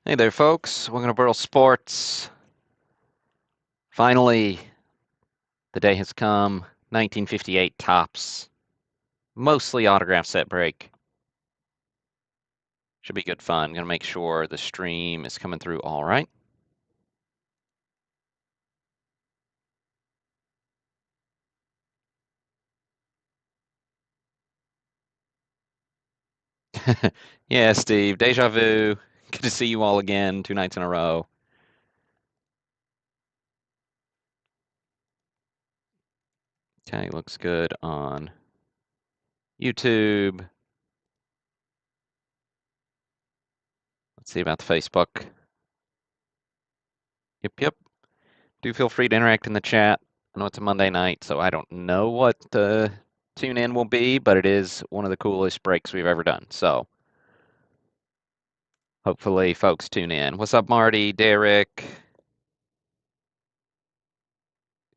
Hey there, folks. Welcome to Burl Sports. Finally, the day has come. 1958 Topps. Mostly autograph set break. Should be good fun. Gonna make sure the stream is coming through all right. Yeah, Steve. Deja vu. Good to see you all again 2 nights in a row. Okay, looks good on YouTube. Let's see about the Facebook. Yep. Do feel free to interact in the chat. I know it's a Monday night, so I don't know what the tune-in will be, but it is one of the coolest breaks we've ever done. So hopefully folks tune in. What's up, Marty, Derek?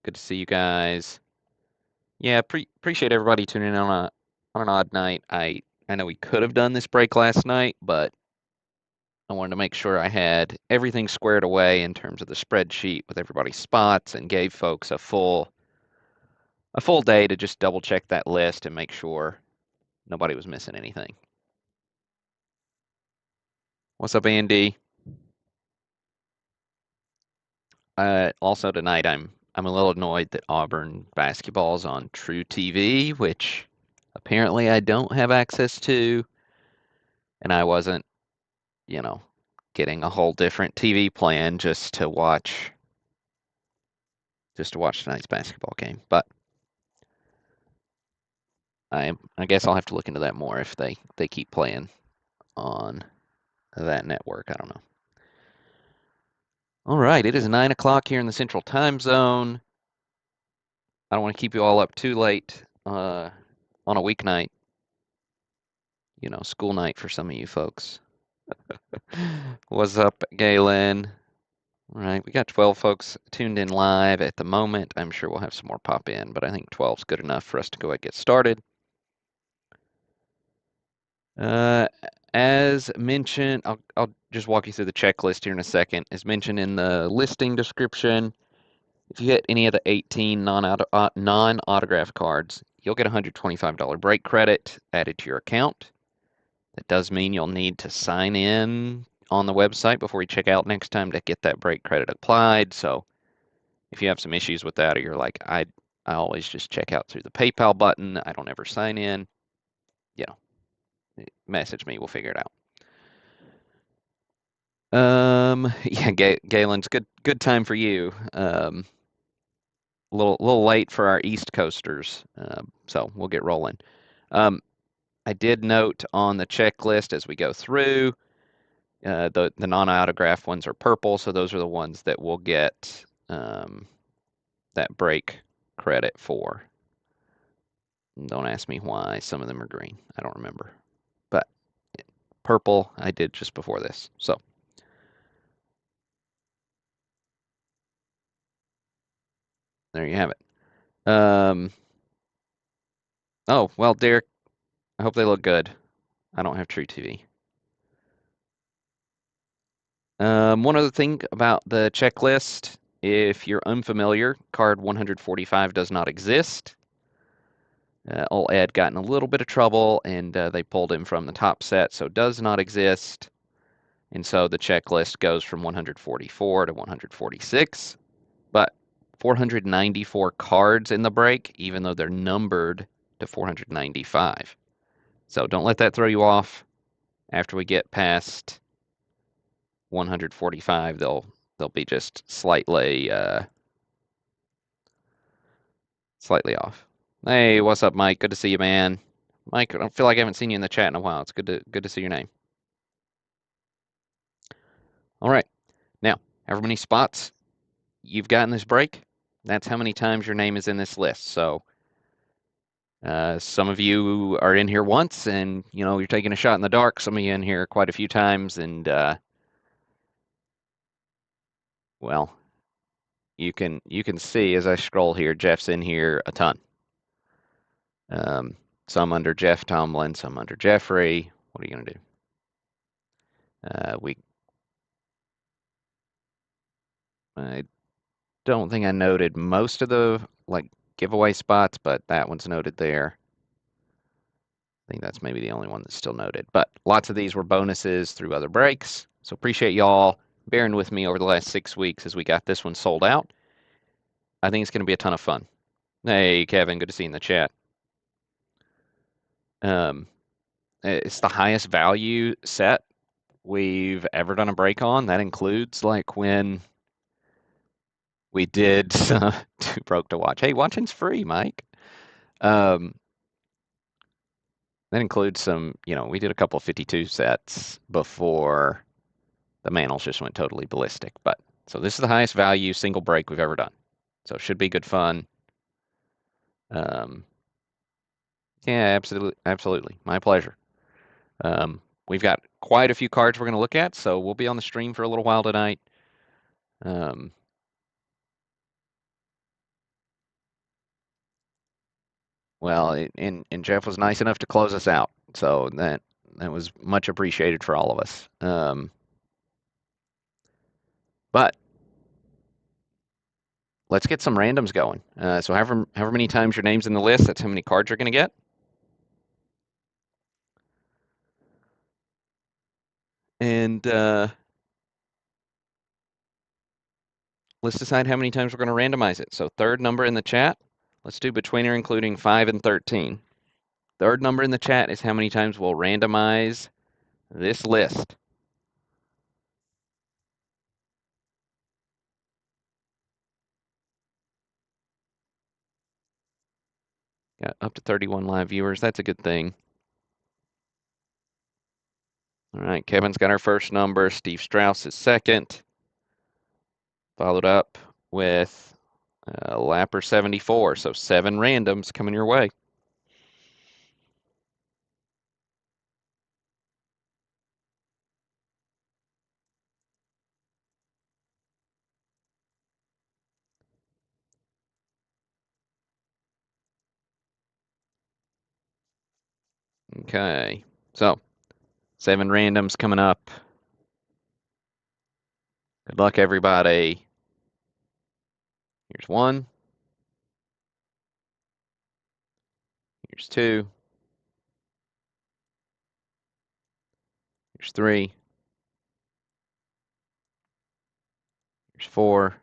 Good to see you guys. Yeah, appreciate everybody tuning in on an odd night. I know we could have done this break last night, but I wanted to make sure I had everything squared away in terms of the spreadsheet with everybody's spots and gave folks a full day to just double check that list and make sure nobody was missing anything. What's up, Andy? Also tonight, I'm a little annoyed that Auburn basketball's on True TV, which apparently I don't have access to, and I wasn't, getting a whole different TV plan just to watch tonight's basketball game. But I guess I'll have to look into that more if they keep playing on that network. I don't know. All right, it is 9 o'clock here in the Central Time Zone. I don't want to keep you all up too late on a weeknight. School night for some of you folks. What's up, Galen? All right, we got 12 folks tuned in live at the moment. I'm sure we'll have some more pop in, but I think 12 is good enough for us to go ahead and get started. As mentioned, I'll just walk you through the checklist here in a second. As mentioned in the listing description, if you hit any of the 18 non-autograph cards, you'll get a $125 break credit added to your account. That does mean you'll need to sign in on the website before you check out next time to get that break credit applied. So if you have some issues with that, or you're like, I always just check out through the PayPal button, I don't ever sign in, message me, we'll figure it out. Yeah, Galen's good time for you. A little late for our East Coasters, so we'll get rolling. I did note on the checklist as we go through, the non-autograph ones are purple, so those are the ones that will get that break credit for. Don't ask me why some of them are green. I don't remember, but purple I did just before this. So there you have it. Oh well, Derek, I hope they look good. I don't have True TV. One other thing about the checklist, if you're unfamiliar, card 145 does not exist. Old Ed got in a little bit of trouble, and they pulled him from the top set, so does not exist. And so the checklist goes from 144 to 146, but 494 cards in the break, even though they're numbered to 495. So don't let that throw you off. After we get past 145, they'll be just slightly off. Hey, what's up, Mike? Good to see you, man. Mike, I don't feel like I haven't seen you in the chat in a while. It's good to see your name. All right. Now, however many spots you've got in this break, that's how many times your name is in this list. So some of you are in here once and you're taking a shot in the dark. Some of you in here quite a few times, and well, you can see as I scroll here, Jeff's in here a ton. Some under Jeff Tomlin, some under Jeffrey. What are you gonna do? I don't think I noted most of the like giveaway spots, but that one's noted there. I think that's maybe the only one that's still noted. But lots of these were bonuses through other breaks. So appreciate y'all bearing with me over the last 6 weeks as we got this one sold out. I think it's going to be a ton of fun. Hey, Kevin, good to see you in the chat. Um, it's the highest value set we've ever done a break on. That includes like when we did Too Broke to Watch. Hey, watching's free, Mike. Um, that includes some, we did a couple of 52 sets before the Manals just went totally ballistic. But so this is the highest value single break we've ever done. So it should be good fun. Yeah, absolutely, absolutely. My pleasure. We've got quite a few cards we're going to look at, so we'll be on the stream for a little while tonight. Well, and Jeff was nice enough to close us out, so that was much appreciated for all of us. But let's get some randoms going. So however many times your name's in the list, that's how many cards you're going to get. And let's decide how many times we're going to randomize it. So third number in the chat, let's do between or including 5 and 13. Third number in the chat is how many times we'll randomize this list. Got up to 31 live viewers. That's a good thing. All right, Kevin's got our first number. Steve Strauss is second. Followed up with Lapper 74. So 7 randoms coming your way. Okay, so 7 randoms coming up. Good luck, everybody. Here's 1. Here's 2. Here's 3. Here's 4.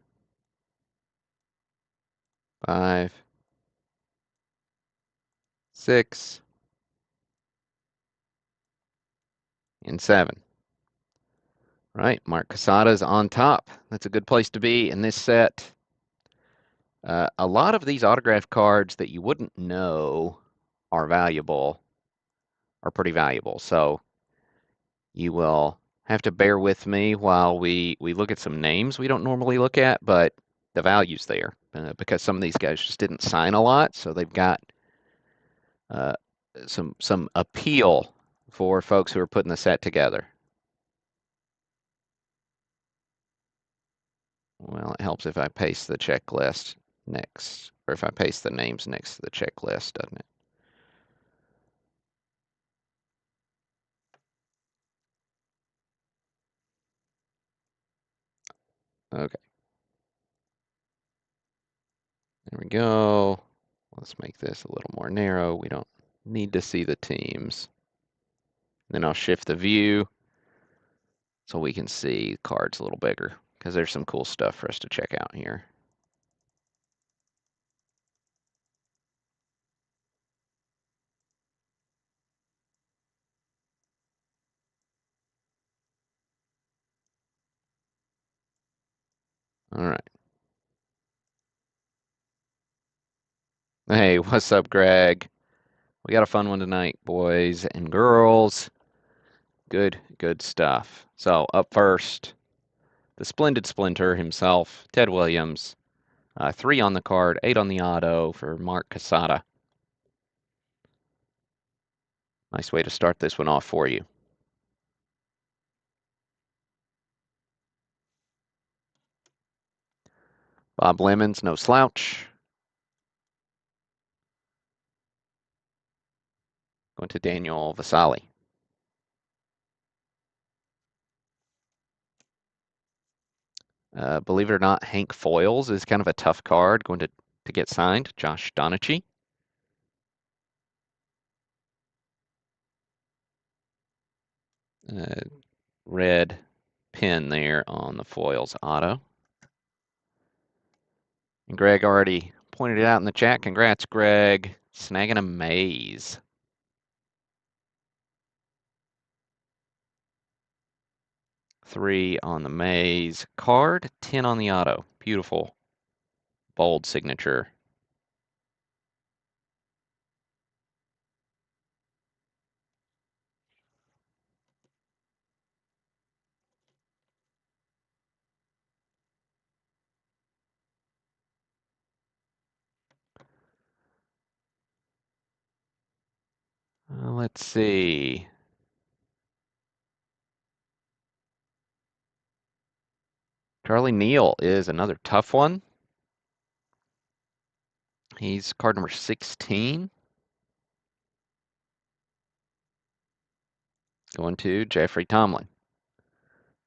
5. 6. And 7. Right, Mark Casada's on top. That's a good place to be in this set. A lot of these autograph cards that you wouldn't know are valuable are pretty valuable. So you will have to bear with me while we look at some names we don't normally look at, but the value's there because some of these guys just didn't sign a lot, so they've got some appeal for folks who are putting the set together. Well, it helps if I paste the checklist next, or if I paste the names next to the checklist, doesn't it? Okay. There we go. Let's make this a little more narrow. We don't need to see the teams. Then I'll shift the view so we can see cards a little bigger because there's some cool stuff for us to check out here. All right. Hey, what's up, Greg? We got a fun one tonight, boys and girls. Good stuff. So up first, the Splendid Splinter himself, Ted Williams. 3 on the card, 8 on the auto for Mark Casada. Nice way to start this one off for you. Bob Lemons, no slouch. Going to Daniel Vasali. Believe it or not, Hank Foils is kind of a tough card going to get signed. Josh Donachie. Uh, red pin there on the foils auto. And Greg already pointed it out in the chat. Congrats, Greg. Snagging a maze. Three on the maze card, 10 on the auto. Beautiful. Bold signature. Let's see. Charlie Neal is another tough one. He's card number 16. Going to Jeffrey Tomlin.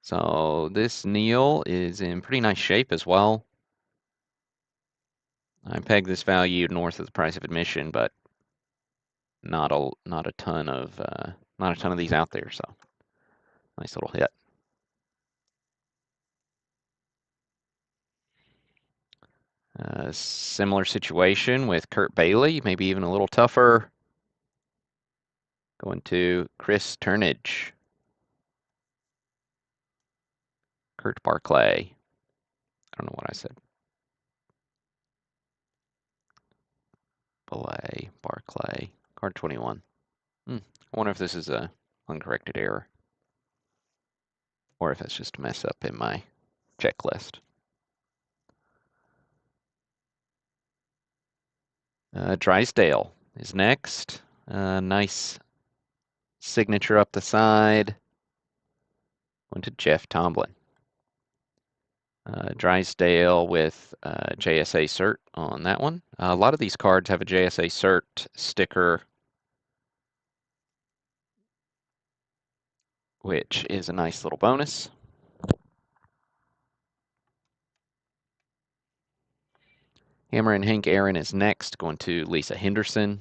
So this Neal is in pretty nice shape as well. I peg this value north of the price of admission, but not a ton of these out there. So nice little hit. Similar situation with Kurt Bailey, maybe even a little tougher. Going to Chris Turnage. Kurt Barclay. I don't know what I said. Barclay. Card 21. I wonder if this is a uncorrected error. Or if it's just a mess up in my checklist. Drysdale is next. Nice signature up the side. Going to Jeff Tomlin. Drysdale with JSA cert on that one. A lot of these cards have a JSA cert sticker, which is a nice little bonus. Hammer and Hank Aaron is next, going to Lisa Henderson.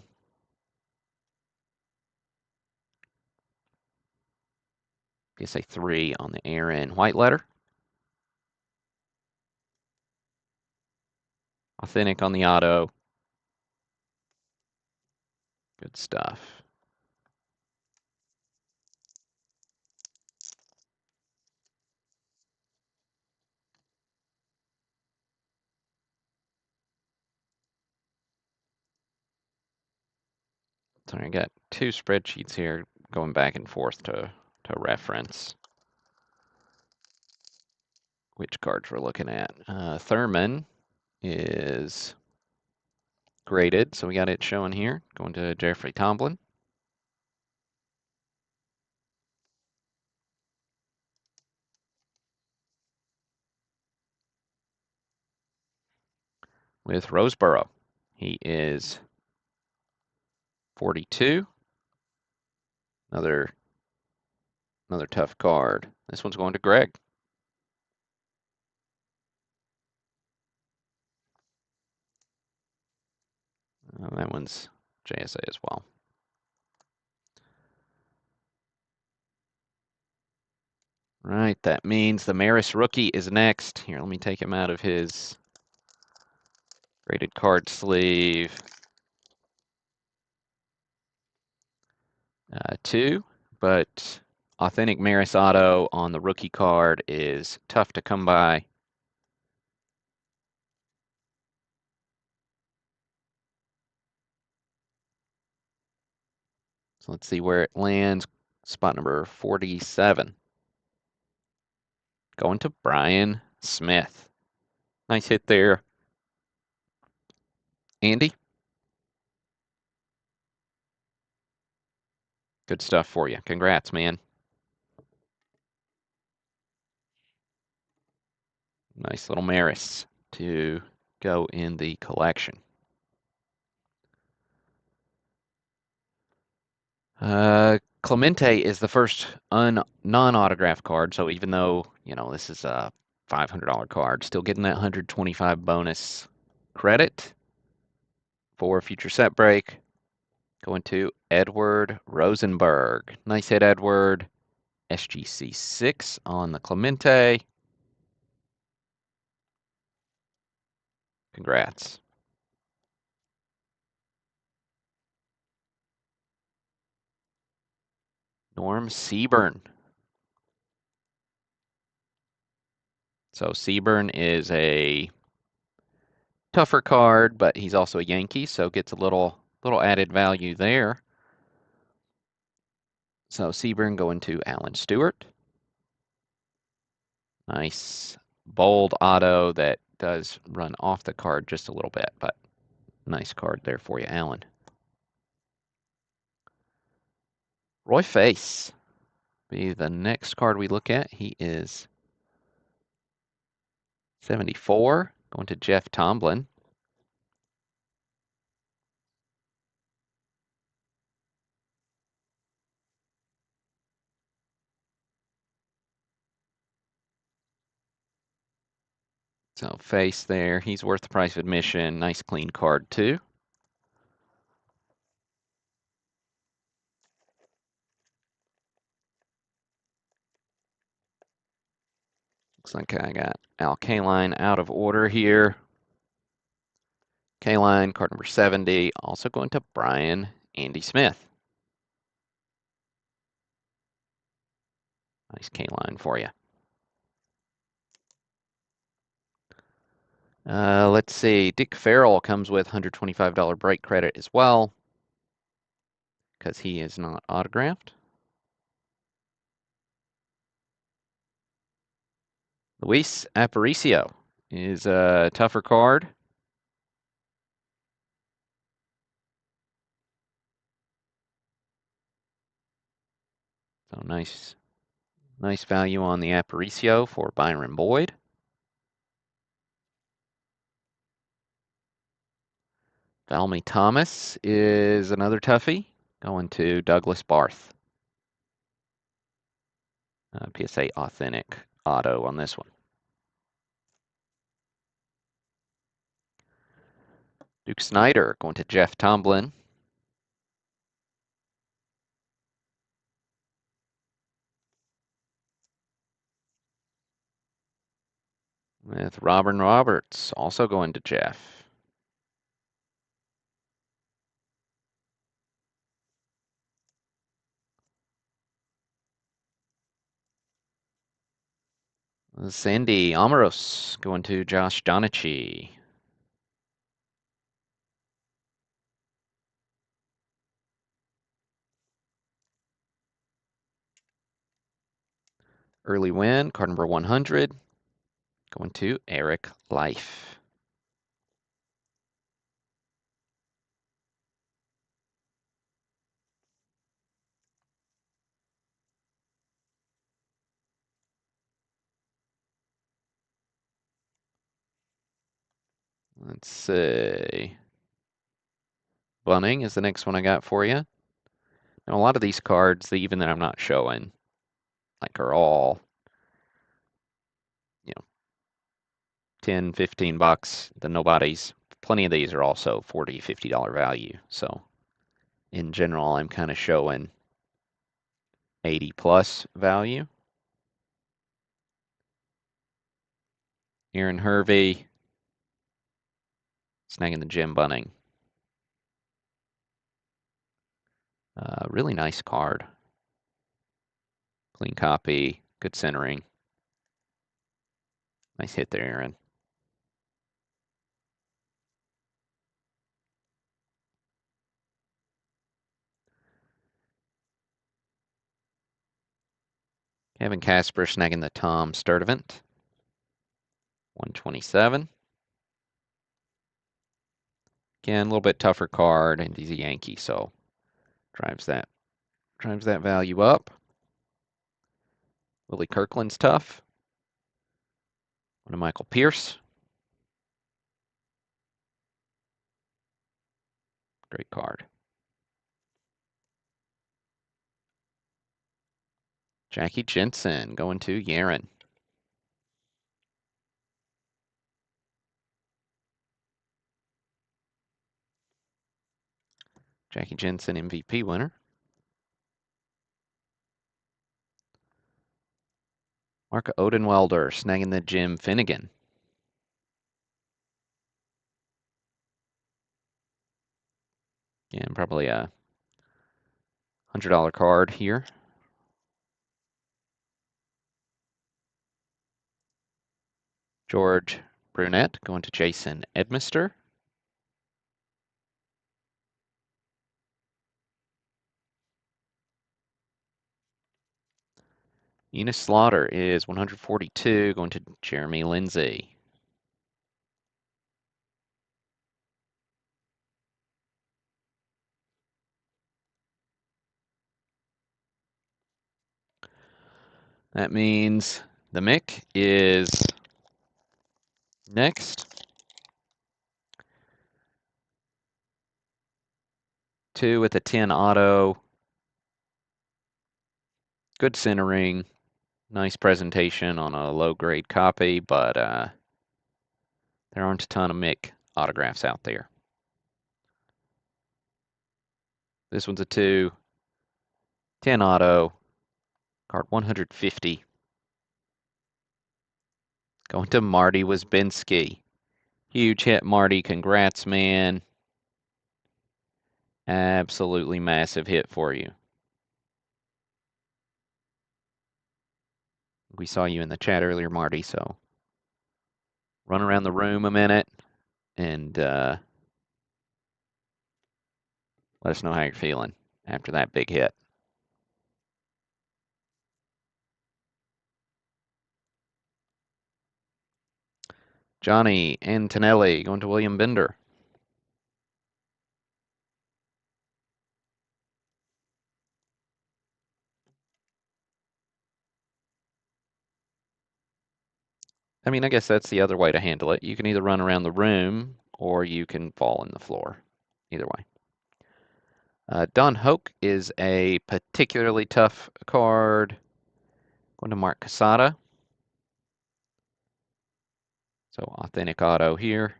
PSA 3 on the Aaron white letter. Authentic on the auto. Good stuff. Sorry, I got two spreadsheets here going back and forth to reference which cards we're looking at. Thurman is graded, so we got it showing here. Going to Jeffrey Tomlin. With Roseboro. He is 42. Another tough card. This one's going to Greg. That one's JSA as well. Right, that means the Maris rookie is next. Here, let me take him out of his graded card sleeve. 2, but authentic Maris auto on the rookie card is tough to come by. So let's see where it lands. Spot number 47. Going to Brian Smith. Nice hit there. Andy? Good stuff for you. Congrats, man. Nice little Maris to go in the collection. Clemente is the first non-autograph card, so even though, this is a $500 card. Still getting that 125 bonus credit for future set break. Going to Edward Rosenberg. Nice hit, Edward. SGC 6 on the Clemente. Congrats. Norm Seaburn. So Seaburn is a tougher card, but he's also a Yankee, so gets a little added value there. So Seaburn going to Alan Stewart. Nice bold auto that does run off the card just a little bit, but nice card there for you, Alan. Roy Face be the next card we look at. He is 74, going to Jeff Tomlin. So Face there, he's worth the price of admission. Nice clean card too. Looks like I got Al Kaline out of order here. Kaline, card number 70, also going to Brian Andy Smith. Nice Kaline for you. Let's see. Dick Farrell comes with $125 break credit as well, because he is not autographed. Luis Aparicio is a tougher card. So nice value on the Aparicio for Byron Boyd. Valmy Thomas is another toughie, going to Douglas Barth. PSA Authentic auto on this one. Duke Snyder going to Jeff Tomlin. With Robin Roberts also going to Jeff. Sandy Amaros going to Josh Donichi. Early win, card number 100, going to Eric Life. Let's see. Bunning is the next one I got for you. Now, a lot of these cards, even that I'm not showing, like are all, 10, 15 bucks. The nobodies, plenty of these are also $40, $50 value. So in general, I'm kind of showing 80 plus value. Aaron Hervey, snagging the Jim Bunning. Really nice card. Clean copy, good centering. Nice hit there, Aaron. Kevin Casper snagging the Tom Sturdivant. 127. Again, a little bit tougher card, and he's a Yankee, so drives that value up. Willie Kirkland's tough. One to Michael Pierce. Great card. Jackie Jensen going to Yaron. Jackie Jensen MVP winner. Mark Odenwelder snagging the Jim Finnegan. And probably a $100 card here. George Brunette going to Jason Edmister. Enos Slaughter is 142 going to Jeremy Lindsay. That means the Mick is next. 2 with a 10 auto. Good centering. Nice presentation on a low-grade copy, but there aren't a ton of Mick autographs out there. This one's a 2. 10 auto. Card 150. Going to Marty Wisbinski. Huge hit, Marty. Congrats, man. Absolutely massive hit for you. We saw you in the chat earlier, Marty, so run around the room a minute and let us know how you're feeling after that big hit. Johnny Antonelli going to William Bender. I mean, I guess that's the other way to handle it. You can either run around the room or you can fall on the floor. Either way. Don Hoke is a particularly tough card. Going to Mark Casada. So authentic auto here.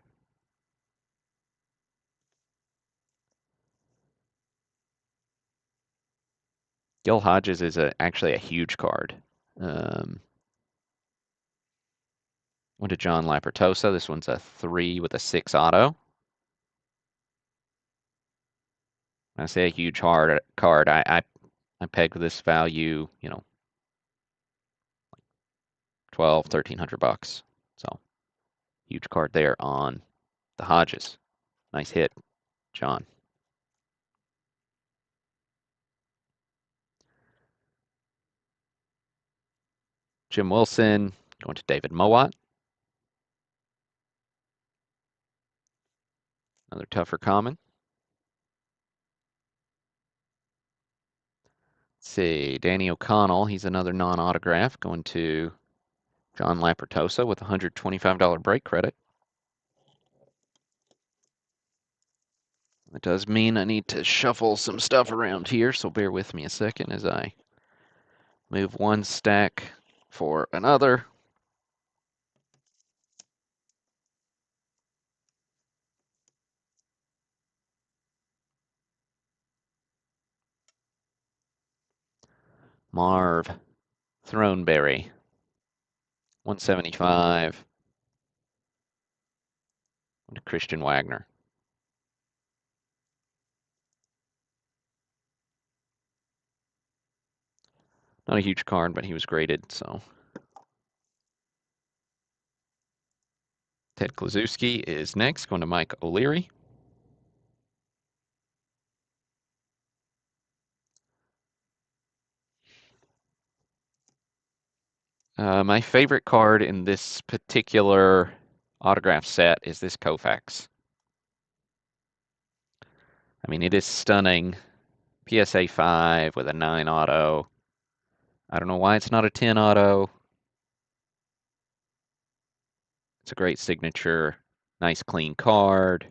Gil Hodges is actually a huge card. One to John Lapertosa. This one's a 3 with a 6 auto. When I say a huge card, I peg this value, 12, $1,300. So huge card there on the Hodges. Nice hit, John. Jim Wilson going to David Mowat. Another tougher common. Let's see, Danny O'Connell, he's another non-autograph going to John Lapertosa with a $125 break credit. That does mean I need to shuffle some stuff around here, so bear with me a second as I move one stack for another. Marv Throneberry, 175. To Christian Wagner. Not a huge card, but he was graded, so. Ted Kluszewski is next, going to Mike O'Leary. My favorite card in this particular autograph set is this Koufax. I mean, it is stunning. PSA 5 with a 9 auto. I don't know why it's not a 10 auto. It's a great signature. Nice clean card.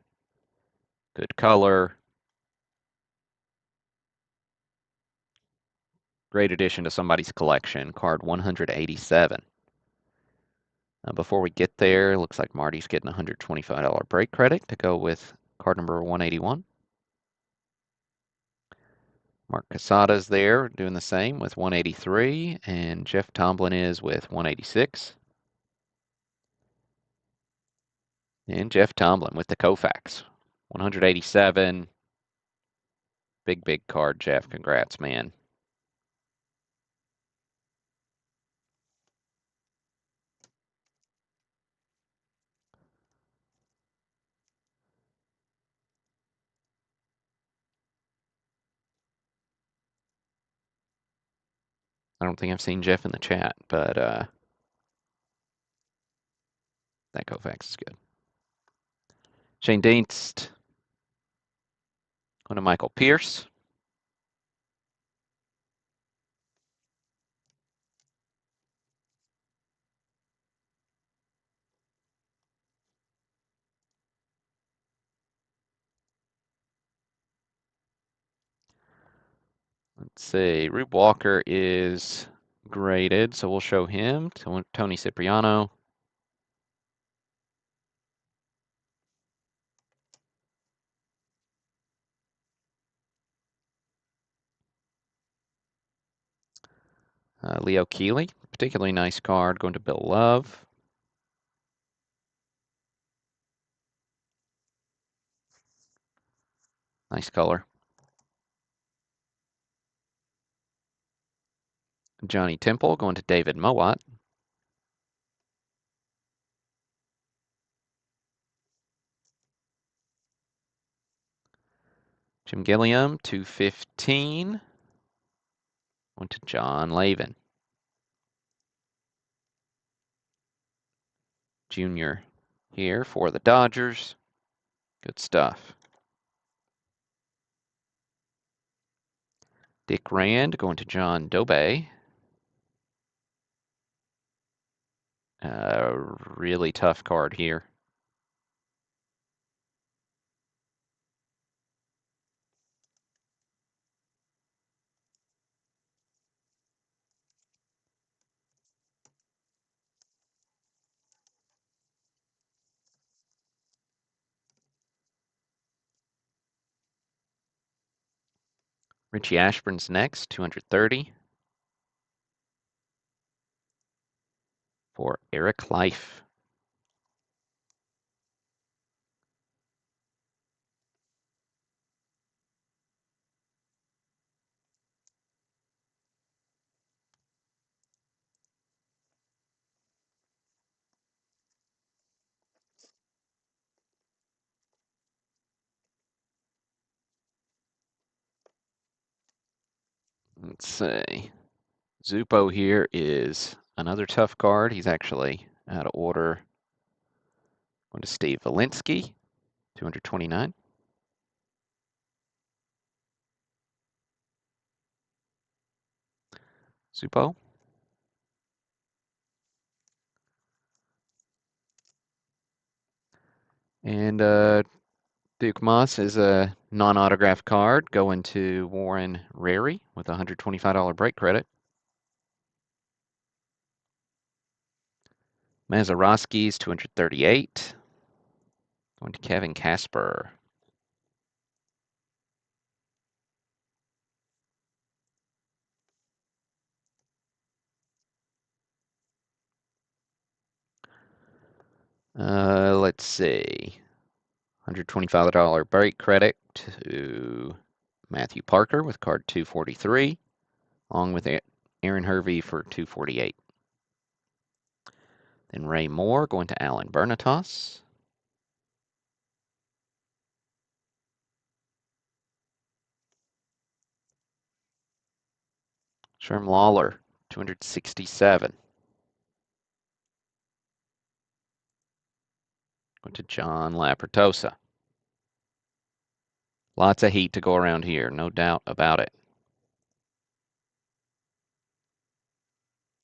Good color. Great addition to somebody's collection. Card 187. Before we get there, looks like Marty's getting a $125 break credit to go with card number 181. Mark Casada's there doing the same with 183, and Jeff Tomlin is with 186. And Jeff Tomlin with the Koufax, 187. Big card, Jeff. Congrats, man. I don't think I've seen Jeff in the chat, but that Koufax is good. Shane Dienst. Going to Michael Pierce. Let's see. Rube Walker is graded, so we'll show him. Tony Cipriano. Leo Keeley, particularly nice card, going to Bill Love. Nice color. Johnny Temple going to David Mowat. Jim Gilliam, 215. Went to John Lavin. Junior here for the Dodgers. Good stuff. Dick Rand going to John Dobay. Really tough card here. Richie Ashburn's next, 230. For Eric Life. Let's see. Zupo here is another tough card. He's actually out of order. Going to Steve Valinsky, 229. Zupo. And Duke Moss is a non-autographed card going to Warren Rary with a $125 break credit. Mazeroski's 238. Going to Kevin Casper. Let's see. $125 break credit to Matthew Parker with card 243, along with Aaron Hervey for 248. Then Ray Moore going to Alan Bernatos. Sherm Lawler, 267. Going to John Lapertosa. Lots of heat to go around here, no doubt about it.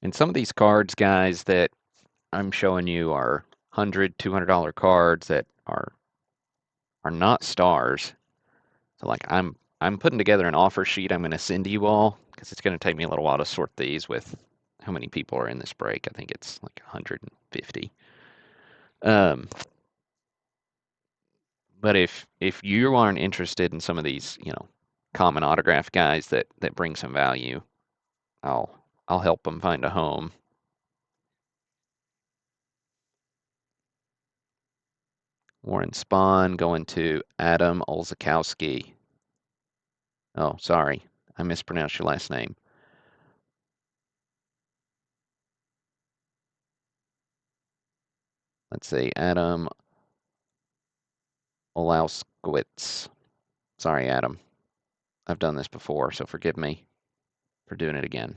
And some of these cards, guys, that I'm showing you are $100, $200 cards that are not stars. So like I'm putting together an offer sheet I'm going to send to you all because it's going to take me a little while to sort these with how many people are in this break. I think it's like 150. But if you aren't interested in some of these, common autograph guys that bring some value, I'll help them find a home. Warren Spahn going to Adam Olzakowski. Oh, sorry, I mispronounced your last name. Let's see, Adam Olauskowitz. Sorry, Adam. I've done this before, so forgive me for doing it again.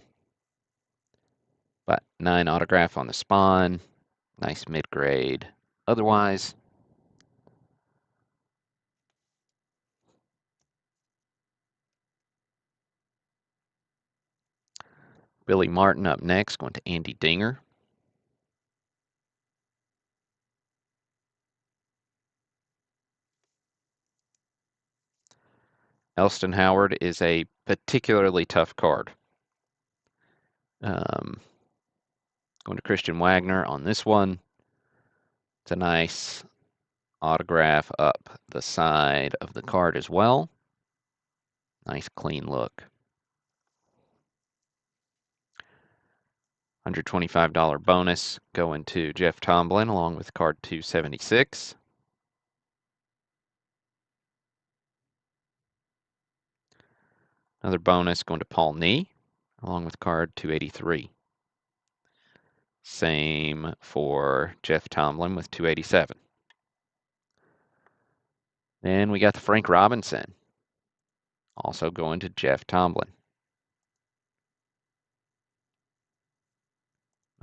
But 9 autograph on the Spawn. Nice mid-grade. Otherwise, Billy Martin up next, going to Andy Dinger. Elston Howard is a particularly tough card. Going to Christian Wagner on this one. It's a nice autograph up the side of the card as well. Nice clean look. $125 bonus going to Jeff Tomlin along with card 276. Another bonus going to Paul Nee along with card 283. Same for Jeff Tomlin with 287. Then we got the Frank Robinson, also going to Jeff Tomlin.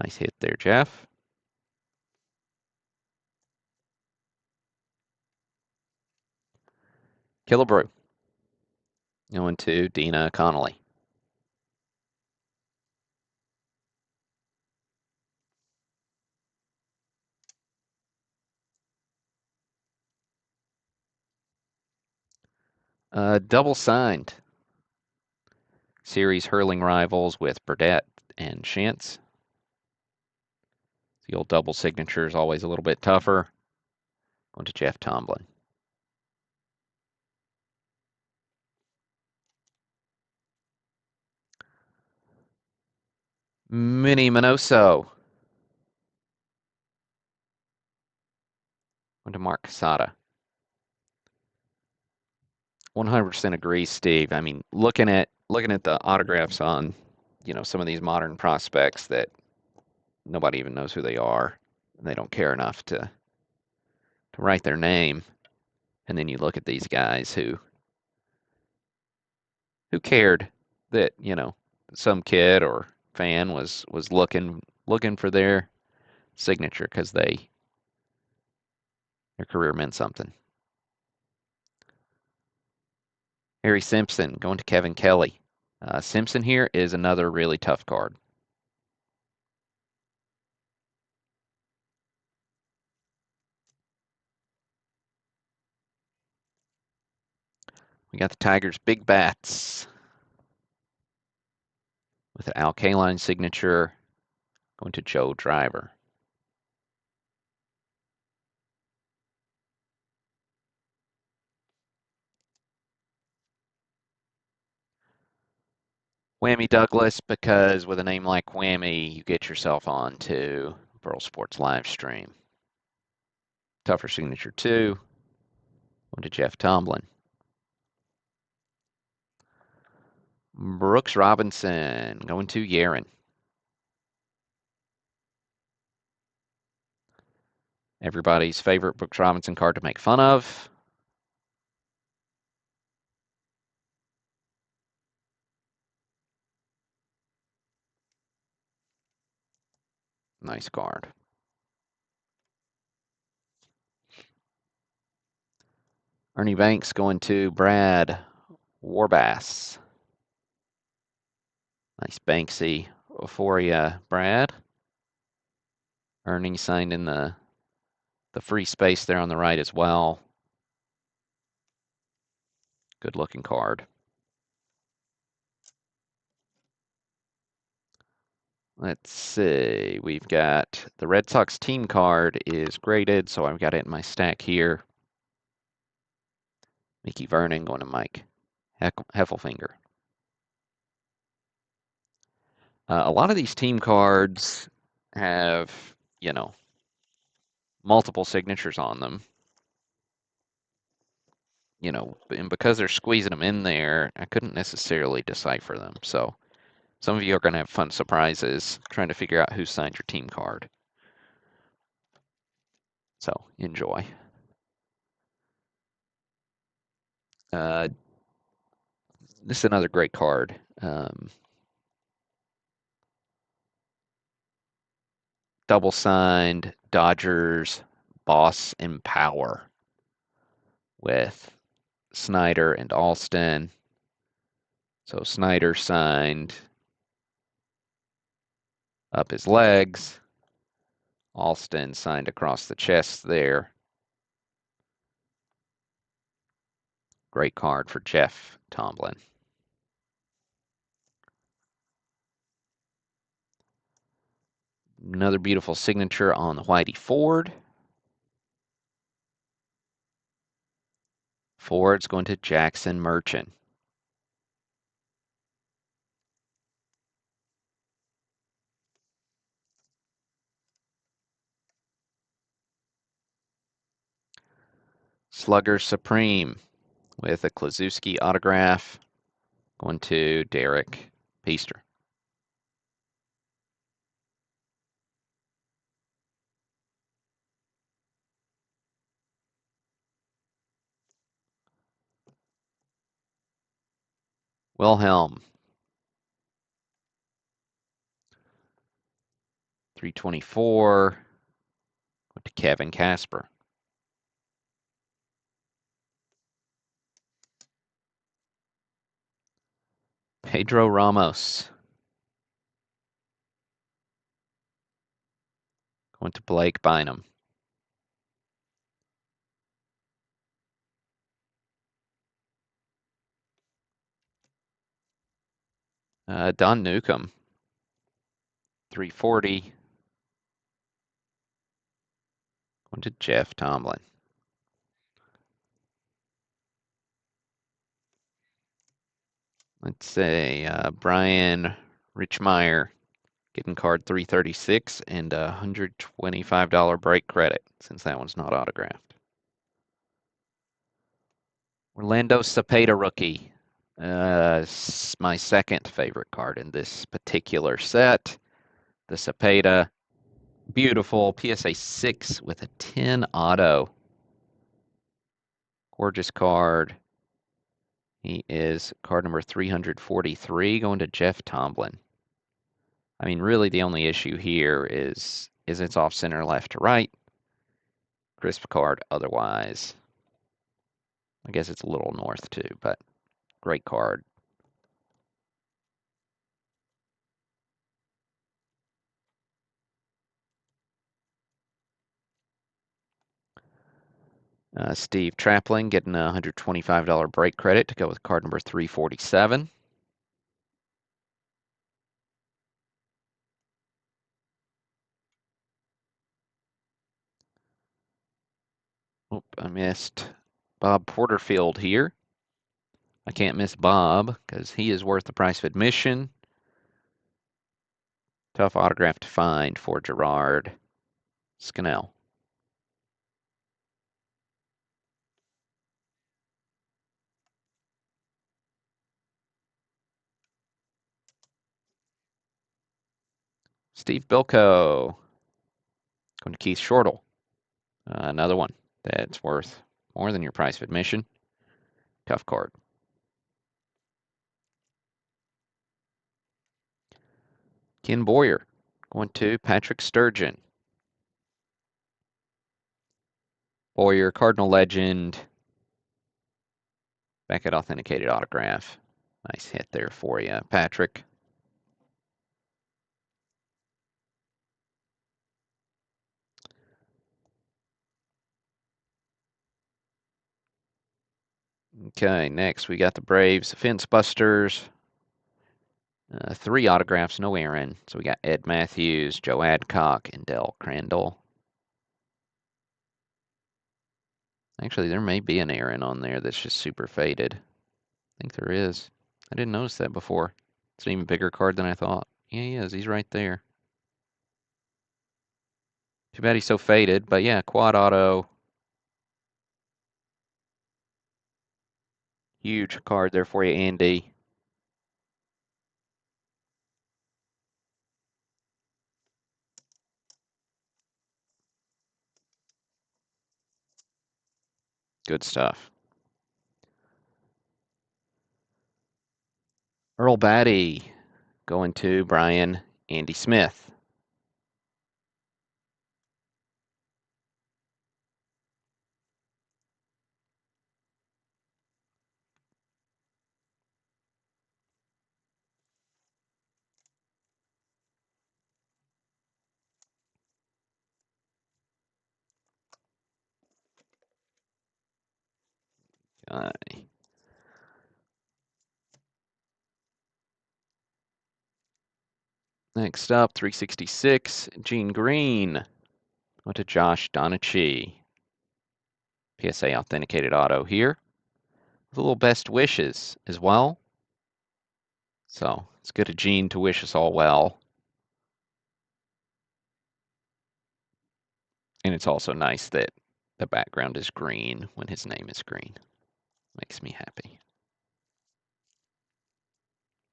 Nice hit there, Jeff. Killebrew going to Dina Connolly. Double signed. Series hurling rivals with Burdett and Shantz. The old double signature is always a little bit tougher. Going to Jeff Tomlin. Minnie Minoso. Going to Mark Casada. 100% agree, Steve. I mean, looking at the autographs on, some of these modern prospects that nobody even knows who they are. They don't care enough to write their name. And then you look at these guys who cared that, some kid or fan was looking for their signature because their career meant something. Harry Simpson going to Kevin Kelly. Simpson here is another really tough card. We got the Tigers' big bats with an Al Kaline signature going to Joe Driver. Whammy Douglas, because with a name like Whammy, you get yourself on to Burl Sports Livestream. Tougher signature too. Going to Jeff Tomlin. Brooks Robinson going to Yaron. Everybody's favorite Brooks Robinson card to make fun of. Nice card. Ernie Banks going to Brad Warbass. Nice Banksy for you, Brad. Ernie signed in the free space there on the right as well. Good looking card. Let's see. We've got the Red Sox team card is graded, so I've got it in my stack here. Mickey Vernon going to Mike Heffelfinger. A lot of these team cards have, you know, multiple signatures on them. And because they're squeezing them in there, I couldn't necessarily decipher them. So some of you are going to have fun surprises trying to figure out who signed your team card. So enjoy. This is another great card. Double signed Dodgers Boss and Power with Snyder and Alston. So Snyder signed up his legs. Alston signed across the chest there. Great card for Jeff Tomlin. Another beautiful signature on the Whitey Ford. Ford's going to Jackson Merchant. Slugger Supreme with a Klazuski autograph going to Derek Peaster. Wilhelm. 324 went to Kevin Casper. Pedro Ramos. Going to Blake Bynum. Don Newcomb. 340. Going to Jeff Tomlin. Let's say Brian Richmeyer getting card 336 and a $125 break credit since that one's not autographed. Orlando Cepeda rookie. My second favorite card in this particular set. The Cepeda. Beautiful PSA 6 with a 10 auto. Gorgeous card. He is card number 343 going to Jeff Tomlin. I mean, really the only issue here is it's off center left to right. Crisp card otherwise. I guess it's a little north too, but great card. Steve Trapling getting a $125 break credit to go with card number 347. Oh, I missed Bob Porterfield here. I can't miss Bob because he is worth the price of admission. Tough autograph to find for Gerard Scannell. Steve Bilko going to Keith Shortle. Another one that's worth more than your price of admission. Tough card. Ken Boyer going to Patrick Sturgeon. Boyer, Cardinal legend. Back at authenticated autograph. Nice hit there for you, Patrick. Okay, next we got the Braves Fence Busters. 3 autographs, no Aaron. So we got Ed Matthews, Joe Adcock, and Del Crandall. Actually, there may be an Aaron on there that's just super faded. I think there is. I didn't notice that before. It's an even bigger card than I thought. Yeah, he is. He's right there. Too bad he's so faded, but yeah, quad auto. Huge card there for you, Andy. Good stuff. Earl Batty going to Brian Andy Smith. Okay. Next up, 366, Gene Green. Went to Josh Donachi. PSA authenticated auto here. With a little best wishes as well. So it's good of Gene to wish us all well. And it's also nice that the background is green when his name is green. Makes me happy.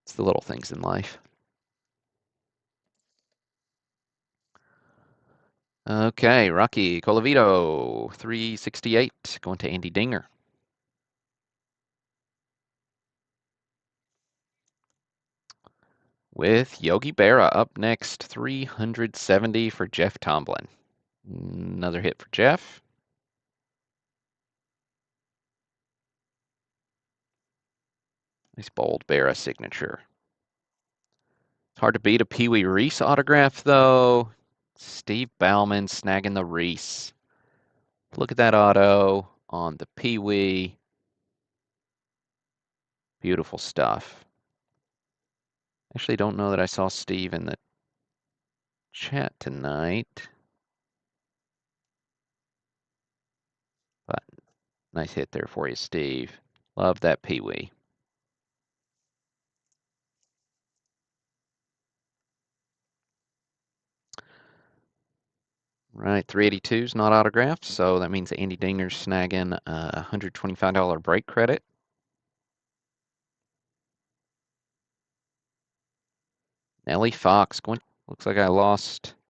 It's the little things in life. Okay, Rocky Colavito, 368, going to Andy Dinger. With Yogi Berra up next, 370 for Jeff Tomlin. Another hit for Jeff. Nice bold Berra signature. It's hard to beat a Pee Wee Reese autograph, though. Steve Bauman snagging the Reese. Look at that auto on the Pee Wee. Beautiful stuff. Actually, don't know that I saw Steve in the chat tonight. But nice hit there for you, Steve. Love that Pee Wee. Right, 382 is not autographed, so that means Andy Dinger's snagging a $125 break credit. Nellie Fox going. Looks like I lost